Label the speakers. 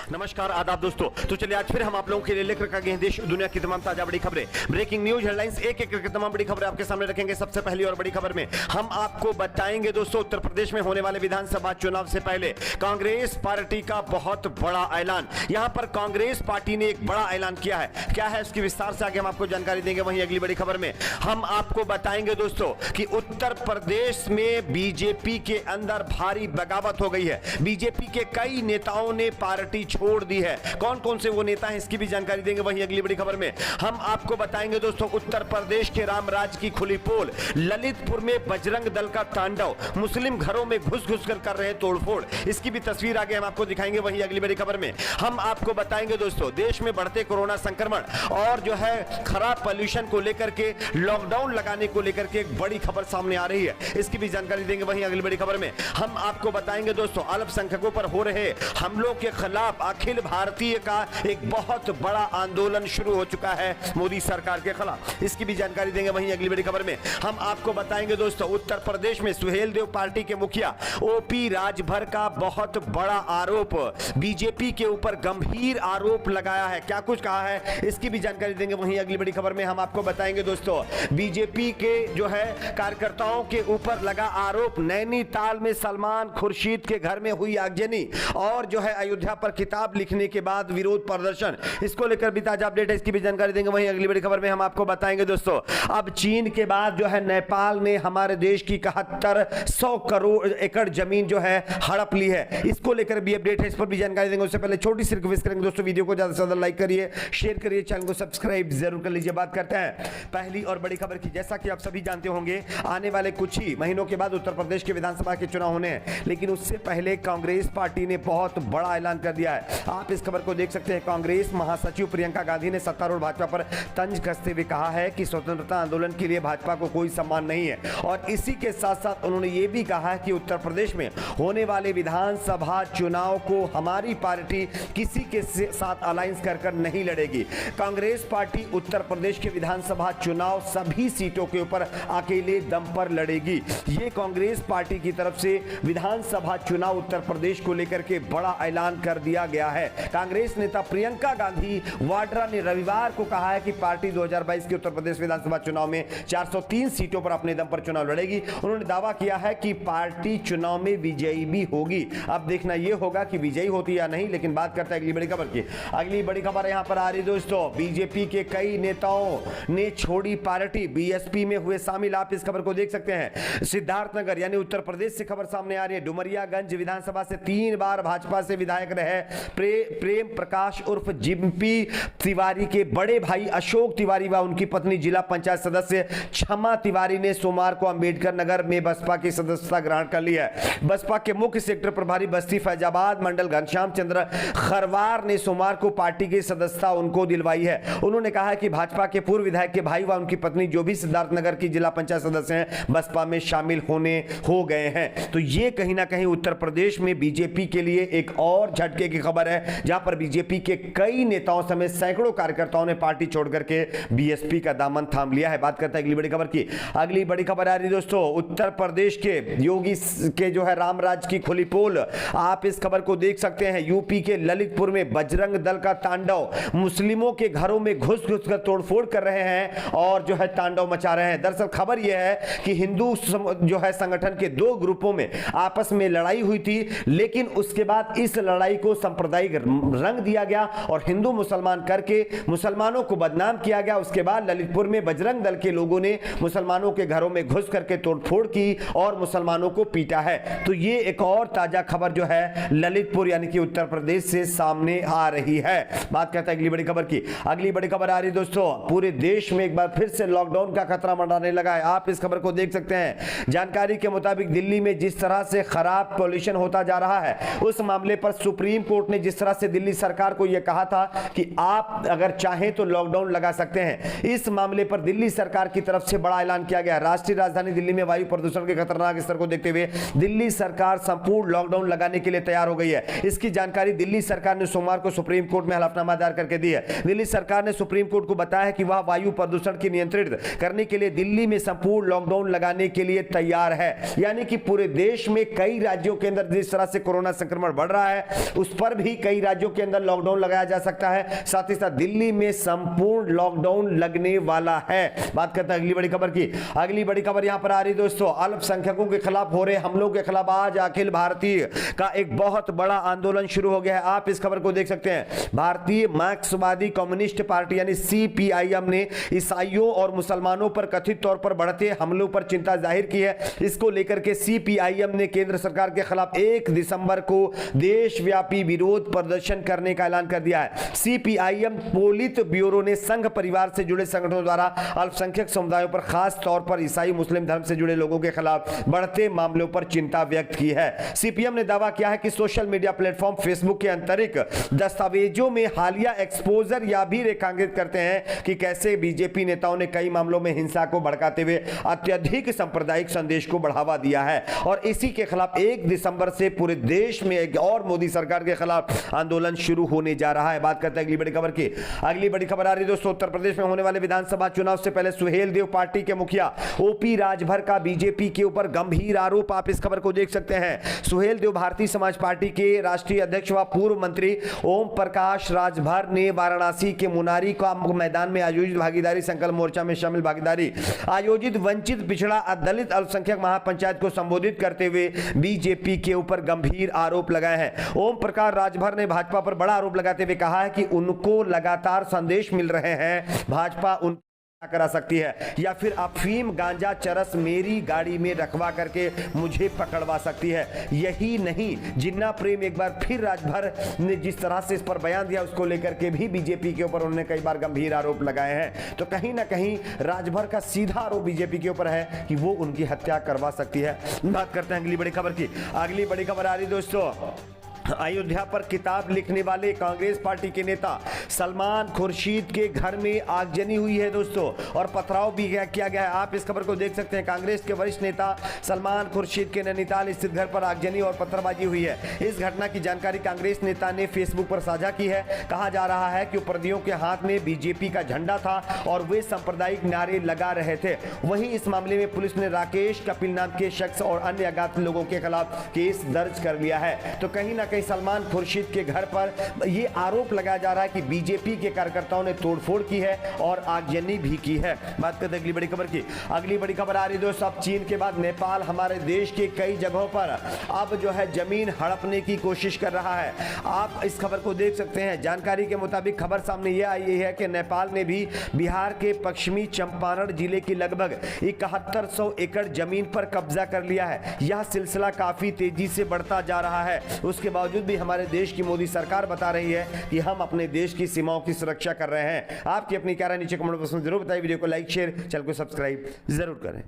Speaker 1: नमस्कार आदाब दोस्तों। तो चलिए आज फिर हम आप लोगों के लिए लेकर आ गए हैं देश दुनिया की तमाम ताजा बड़ी खबरें, ब्रेकिंग न्यूज हेडलाइंस, एक एक करके तमाम बड़ी खबरें आपके सामने रखेंगे। सबसे पहली और बड़ी खबर में हम आपको बताएंगे दोस्तों, उत्तर प्रदेश में होने वाले विधानसभा चुनाव से पहले कांग्रेस पार्टी का बहुत बड़ा ऐलान। यहां पर कांग्रेस पार्टी ने एक बड़ा ऐलान किया है। क्या है इसकी विस्तार से आगे हम आपको जानकारी देंगे। वहीं अगली बड़ी खबर में हम आपको बताएंगे दोस्तों कि उत्तर प्रदेश में बीजेपी के अंदर भारी बगावत हो गई है। बीजेपी के कई नेताओं ने पार्टी छोड़ दी है। कौन कौन से वो नेता हैं इसकी भी जानकारी देंगे। वहीं अगली बड़ी खबर में हम आपको बताएंगे दोस्तों, उत्तर प्रदेश के रामराज की खुली पोल, ललितपुर में बजरंग दल का तांडव, मुस्लिम घरों में घुस घुस कर रहे तोड़फोड़, इसकी भी तस्वीर आगे हम आपको दिखाएंगे। वहीं अगली बड़ी खबर में हम आपको बताएंगे दोस्तों, देश में बढ़ते कोरोना संक्रमण और जो है खराब पॉल्यूशन को लेकर के लॉकडाउन लगाने को लेकर के एक बड़ी खबर सामने आ रही है, इसकी भी जानकारी देंगे। वहीं अगली बड़ी खबर में हम आपको बताएंगे दोस्तों, अल्पसंख्यकों पर हो रहे हमलों के खिलाफ अखिल भारतीय का एक बहुत बड़ा आंदोलन शुरू हो चुका है मोदी सरकार के खिलाफ, इसकी भी जानकारी देंगे। वहीं अगली बड़ी खबर में हम आपको बताएंगे दोस्तों, उत्तर प्रदेश में सुहेल देव पार्टी के मुखिया ओपी राजभर का बहुत बड़ा आरोप, बीजेपी के ऊपर गंभीर आरोप लगाया है। क्या कुछ कहा है इसकी भी जानकारी देंगे। वहीं अगली बड़ी खबर में हम आपको बताएंगे दोस्तों, बीजेपी के जो है कार्यकर्ताओं के ऊपर लगा आरोप, नैनीताल में सलमान खुर्शीद के घर में हुई आगजनी और जो है अयोध्या पर किताब लिखने के बाद विरोध प्रदर्शन, इसको लेकर भी ताजा अपडेट है, इसकी भी जानकारी देंगे। वहीं अगली बड़ी खबर में हम आपको बताएंगे दोस्तों, अब चीन के बाद जो है नेपाल ने हमारे देश की 7100 करोड़ एकड़ जमीन जो है हड़प ली है, इसको लेकर भी अपडेट है, इस पर भी जानकारी देंगे। उससे पहले छोटी सी रिक्वेस्ट करेंगे दोस्तों, वीडियो को ज्यादा से ज्यादा लाइक करिए, शेयर करिए, चैनल को सब्सक्राइब जरूर कर लीजिए। बात करते हैं पहली और बड़ी खबर की। जैसा कि आप सभी जानते होंगे, आने वाले कुछ ही महीनों के बाद उत्तर प्रदेश के विधानसभा के चुनाव होने हैं, लेकिन उससे पहले कांग्रेस पार्टी ने बहुत बड़ा ऐलान कर दिया है। आप इस खबर को देख सकते हैं, कांग्रेस महासचिव प्रियंका गांधी ने सत्तारूढ़ भाजपा पर तंज कसते हुए कहा है कि स्वतंत्रता आंदोलन के लिए भाजपा को कोई सम्मान नहीं है, और इसी के साथ साथ उन्होंने ये भी कहा है कि उत्तर प्रदेश में होने वाले विधानसभा चुनाव को हमारी पार्टी किसी के साथ अलायंस कर नहीं लड़ेगी। कांग्रेस पार्टी उत्तर प्रदेश के विधानसभा चुनाव सभी सीटों के ऊपर अकेले दम पर लड़ेगी। ये कांग्रेस पार्टी की तरफ से विधानसभा चुनाव उत्तर प्रदेश को लेकर के बड़ा ऐलान कर दिया गया है। कांग्रेस नेता प्रियंका गांधी वाड्रा ने रविवार को कहा है कि पार्टी 2022 के उत्तर प्रदेश विधानसभा चुनाव में 403 सीटों पर अपने दम पर चुनाव लड़ेगी। उन्होंने दावा किया है कि पार्टी चुनाव में विजयी भी होगी। अब देखना यह होगा कि विजयी होती या नहीं, लेकिन बात करते हैं अगली बड़ी खबर की। अगली बड़ी खबर यहां पर आ रही दोस्तों, बीजेपी के कई नेताओं ने छोड़ी पार्टी, बीएसपी में हुए शामिल। आप इस खबर को देख सकते हैं, सिद्धार्थनगर यानी उत्तर प्रदेश से खबर सामने आ रही है। डुमरियागंज विधानसभा से 3 बार भाजपा से विधायक रहे प्रेम प्रकाश उर्फ जिम्पी तिवारी के बड़े भाई अशोक तिवारी व उनकी पत्नी जिला पंचायत सदस्य क्षमा तिवारी ने सोमवार को अंबेडकर नगर में बसपा की सदस्यता ग्रहण कर ली है। बसपा के मुख्य सेक्टर प्रभारी बस्ती फैजाबाद मंडल घनश्याम चंद्र खरवार ने सोमवार को पार्टी की सदस्यता उनको दिलवाई है। उन्होंने कहा है कि भाजपा के पूर्व विधायक के भाई व उनकी पत्नी जो भी सिद्धार्थनगर की जिला पंचायत सदस्य हैं, बसपा में शामिल हो गए हैं। तो ये कहीं ना कहीं उत्तर प्रदेश में बीजेपी के लिए एक और झटके की खबर है, जहां पर बीजेपी के कई नेताओं समेत सैकड़ों कार्यकर्ताओं ने पार्टी छोड़ करके बीएसपी का दामन थाम लिया है। बात करते हैं अगली बड़ी खबर की। अगली बड़ी खबर आ रही दोस्तों, उत्तर प्रदेश के योगी के जो है रामराज की खुली पोल। आप इस खबर को देख सकते हैं, यूपी के ललितपुर में बजरंग दल का तांडव, मुस्लिमों के घरों में घुस घुस कर तोड़फोड़ कर रहे हैं और जो है तांडव मचा रहे हैं। दरअसल खबर यह है कि हिंदू जो है संगठन के 2 ग्रुपों में आपस में लड़ाई हुई थी, लेकिन उसके बाद इस लड़ाई को सांप्रदायिक रंग दिया गया और हिंदू मुसलमान करके मुसलमानों को बदनाम किया गया। उसके बाद ललितपुर में बजरंग दल के लोगों ने मुसलमानों के घरों में घुस करके तोड़फोड़ की और मुसलमानों को पीटा है। तो ये एक और ताजा खबर जो है ललितपुर यानी कि उत्तर प्रदेश से सामने आ रही है। बात करते हैं अगली बड़ी खबर की। अगली बड़ी खबर आ रही दोस्तों, पूरे देश में एक बार फिर से लॉकडाउन का खतरा मंडराने लगा है। आप इस खबर को देख सकते हैं, जानकारी के मुताबिक दिल्ली में जिस तरह से खराब पॉल्यूशन होता जा रहा है, उस मामले पर सुप्रीम कोर्ट ने जिस तरह से दिल्ली सरकार को यह कहा था कि आप अगर चाहें तो लॉकडाउन लगा सकते हैं, इस मामले पर दिल्ली सरकार की तरफ से बड़ा ऐलान किया गया। राष्ट्रीय राजधानी दिल्ली में वायु प्रदूषण के खतरनाक स्तर को देखते हुए दिल्ली सरकार संपूर्ण लॉकडाउन लगाने के लिए तैयार हो गई है। इसकी जानकारी दिल्ली सरकार ने सोमवार को सुप्रीम कोर्ट में हलफनामा दायर करके दी है। दिल्ली सरकार ने सुप्रीम कोर्ट को बताया कि वह वायु प्रदूषण की नियंत्रित करने के लिए दिल्ली में संपूर्ण लॉकडाउन लगाने के लिए तैयार है। यानी कि पूरे देश में कई राज्यों के अंदर जिस तरह से कोरोना संक्रमण बढ़ रहा है, उस पर भी कई राज्यों के अंदर लॉकडाउन लगाया जा सकता है। साथ ही साथ दिल्ली में संपूर्ण लॉकडाउन लगने वाला है। बात करते हैं अगली बड़ी खबर की। अगली बड़ी खबर यहां पर आ रही दोस्तों, अल्पसंख्यकों के खिलाफ हो रहे हमलों के खिलाफ आज अखिल भारतीय का एक बहुत बड़ा आंदोलन शुरू हो गया है। आप इस खबर को देख सकते हैं। भारतीय मार्क्सवादी कम्युनिस्ट पार्टी यानी सीपीआईएम ने ईसाइयों और मुसलमानों पर कथित तौर पर बढ़ते हमलों पर चिंता जाहिर की है। इसको लेकर के सीपीआईएम ने केंद्र सरकार के खिलाफ 1 दिसंबर को देशव्यापी विरोध प्रदर्शन करने का ऐलान कर दिया है। सीपीआईएम पोलित ब्यूरो ने संघ परिवार से जुड़े संगठनों द्वारा अल्पसंख्यक समुदायों पर खास तौर पर ईसाई मुस्लिम धर्म से जुड़े लोगों के खिलाफ बढ़ते मामलों पर चिंता व्यक्त की है। सीपीएम ने दावा किया है कि सोशल मीडिया प्लेटफॉर्म फेसबुक के अंतरिक्ष दस्तावेजों में हालिया एक्सपोजर या भी रेखांकित करते हैं कि कैसे बीजेपी नेताओं ने कई मामलों में हिंसा को भड़काते हुए अत्यधिक सांप्रदायिक संदेश को बढ़ावा दिया है। और इसी के खिलाफ 1 दिसंबर से पूरे देश में एक और मोदी सरकार के खिलाफ आंदोलन शुरू होने जा रहा है। बात करते हैं अगली बड़ी खबर की। अगली बड़ी खबर आ रही है दोस्तों, उत्तर प्रदेश में होने वाले विधानसभा चुनाव से पहले सुहेलदेव पार्टी के मुखिया ओपी राजभर का बीजेपी के ऊपर गंभीर आरोप। आप इस खबर को देख सकते हैं। सुहेलदेव भारतीय समाज पार्टी के राष्ट्रीय अध्यक्ष व पूर्व मंत्री ओम प्रकाश राजभर ने वाराणसी के मुनारी का मैदान में आयोजित भागीदारी संकल्प मोर्चा में शामिल भागीदारी आयोजित वंचित पिछड़ा दलित अल्पसंख्यक महापंचायत को संबोधित करते हुए बीजेपी के ऊपर गंभीर आरोप लगाए हैं। ओम प्रकाश राजभर ने भाजपा पर बड़ा आरोप लगाते हुए कहा है कि उनको लगातार संदेश मिल रहे हैं भाजपा उन करा सकती है या फिर अफीम गांजा चरस मेरी गाड़ी में रखवा करके मुझे पकड़वा सकती है। यही नहीं, जिन्ना प्रेम एक बार फिर राजभर ने जिस तरह से इस पर बयान दिया उसको लेकर के भी बीजेपी के ऊपर उन्होंने कई बार गंभीर आरोप लगाए हैं। तो कहीं ना कहीं राजभर का सीधा आरोप बीजेपी के ऊपर है कि वो उनकी हत्या करवा सकती है। बात करते हैं अगली बड़ी खबर की। अगली बड़ी खबर आ रही दोस्तों, अयोध्या पर किताब लिखने वाले कांग्रेस पार्टी के नेता सलमान खुर्शीद के घर में आगजनी हुई है दोस्तों, और पथराव भी किया गया है। आप इस खबर को देख सकते हैं। कांग्रेस के वरिष्ठ नेता सलमान खुर्शीद के नैनीताल स्थित घर पर आगजनी और पत्थरबाजी हुई है। इस घटना की जानकारी कांग्रेस नेता ने फेसबुक पर साझा की है। कहा जा रहा है कि उपराधियों के हाथ में बीजेपी का झंडा था और वे सांप्रदायिक नारे लगा रहे थे। वहीं इस मामले में पुलिस ने राकेश कपिल नाम के शख्स और अन्य अज्ञात लोगों के खिलाफ केस दर्ज कर लिया है। तो कहीं ना कहीं सलमान खुर्शीद के घर पर यह आरोप लगाया जा रहा है कि बीजेपी के कार्यकर्ताओं ने तोड़फोड़ की है और आगजनी भी की है। बात करते हैं अगली बड़ी खबर की। अगली बड़ी खबर आ रही दोस्तों, अब चीन के बाद नेपाल हमारे देश के कई जगहों पर अब जो है जमीन हड़पने की कोशिश कर रहा है। आप इस खबर को देख सकते हैं। जानकारी के मुताबिक खबर सामने यह आई है कि नेपाल ने भी बिहार के पश्चिमी चंपारण जिले की लगभग 7100 एकड़ जमीन पर कब्जा कर लिया है। यह सिलसिला काफी तेजी से बढ़ता जा रहा है। उसके बावजूद भी हमारे देश की मोदी सरकार बता रही है कि हम अपने देश की सीमाओं की सुरक्षा कर रहे हैं। आपकी अपनी क्या राय नीचे कमेंट बॉक्स में जरूर बताइए। वीडियो को लाइक शेयर, चैनल को सब्सक्राइब जरूर करें।